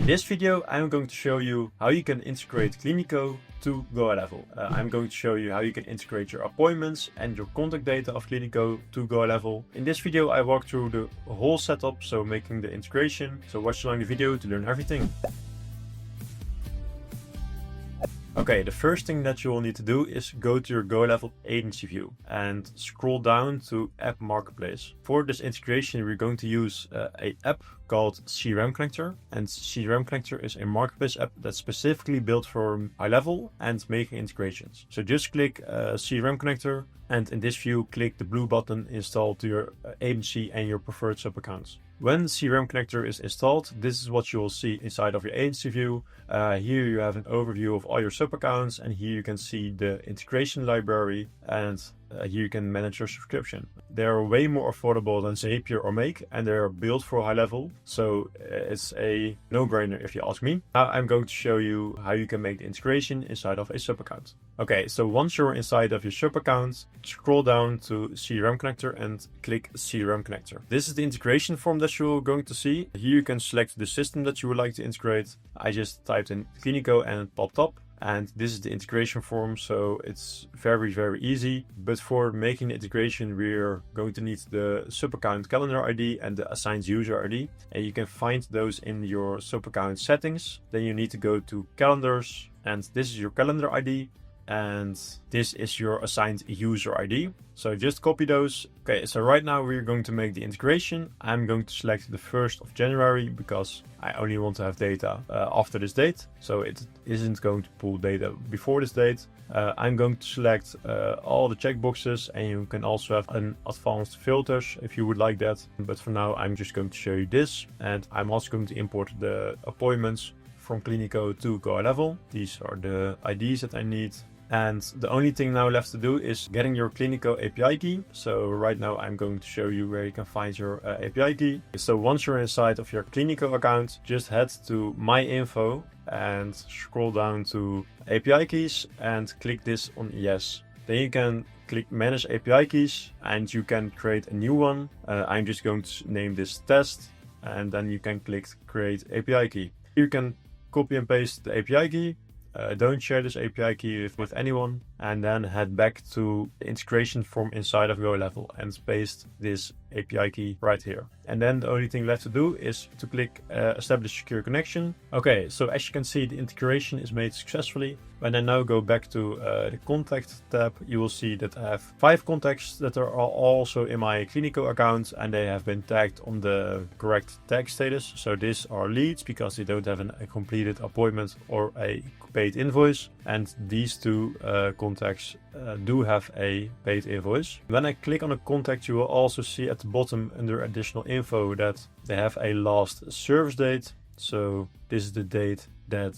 In this video, I'm going to show you how you can integrate Cliniko to GoHighLevel. I'm going to show you how you can integrate your appointments and your contact data of Cliniko to GoHighLevel. In this video, I walk through the whole setup, so making the integration. So watch along the video to learn everything. Okay, the first thing that you will need to do is go to your GoHighLevel agency view and scroll down to App Marketplace. For this integration, we're going to use an app called CRM Connector, and CRM Connector is a marketplace app that's specifically built for GoHighLevel and making integrations. So just click CRM Connector, and in this view, click the blue button install to your agency and your preferred sub accounts. When CRM Connector is installed, this is what you will see inside of your agency view. Here you have an overview of all your sub accounts, and here you can see the integration library, and here you can manage your subscription. They're way more affordable than Zapier or Make, and they're built for GoHighLevel, so it's a no-brainer if you ask me. Now I'm going to show you how you can make the integration inside of a sub account. Okay, so once you're inside of your sub account, scroll down to CRM Connector and click CRM Connector. This is the integration form that you're going to see. Here you can select the system that you would like to integrate. I just typed in Cliniko and it popped up. And this is the integration form, so it's very easy. But for making the integration, we're going to need the sub-account calendar ID and the assigned user ID. And you can find those in your sub-account settings. Then you need to go to calendars, and this is your calendar ID. And this is your assigned user ID. So just copy those. Okay, so right now we're going to make the integration. I'm going to select the 1st of January because I only want to have data after this date. So it isn't going to pull data before this date. I'm going to select all the checkboxes, and you can also have an advanced filters if you would like that. But for now, I'm just going to show you this. And I'm also going to import the appointments from Cliniko to GoHighLevel. These are the IDs that I need. And the only thing now left to do is getting your Cliniko API key. So right now I'm going to show you where you can find your API key. So once you're inside of your Cliniko account, just head to My Info and scroll down to API keys and click this on Yes. Then you can click Manage API keys and you can create a new one. I'm just going to name this Test, and then you can click Create API key. You can copy and paste the API key. Don't share this API key with anyone, and then head back to the integration form inside of GoHighLevel and paste this API key right here. And then the only thing left to do is to click Establish Secure Connection. Okay, so as you can see, the integration is made successfully. When I now go back to the Contact tab, you will see that I have 5 contacts that are also in my Cliniko account, and they have been tagged on the correct tag status. So these are leads because they don't have a completed appointment or a paid invoice, and these 2 contacts do have a paid invoice. When I click on a contact, you will also see at the bottom under additional info that they have a last service date. So this is the date that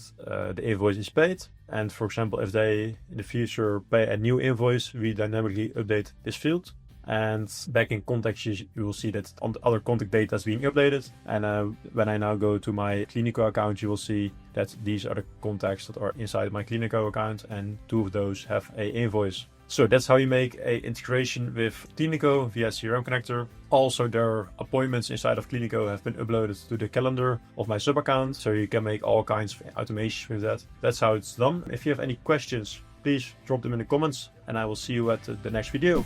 the invoice is paid. And for example, if they in the future pay a new invoice, we dynamically update this field. And back in contacts, you will see that on the other contact data is being updated. And when I now go to my Cliniko account, you will see that these are the contacts that are inside my Cliniko account, and 2 of those have a invoice. So that's how you make a integration with Cliniko via CRM Connector. Also, their appointments inside of Cliniko have been uploaded to the calendar of my sub account, so you can make all kinds of automation with that. That's how it's done. If you have any questions, please drop them in the comments, and I will see you at the next video.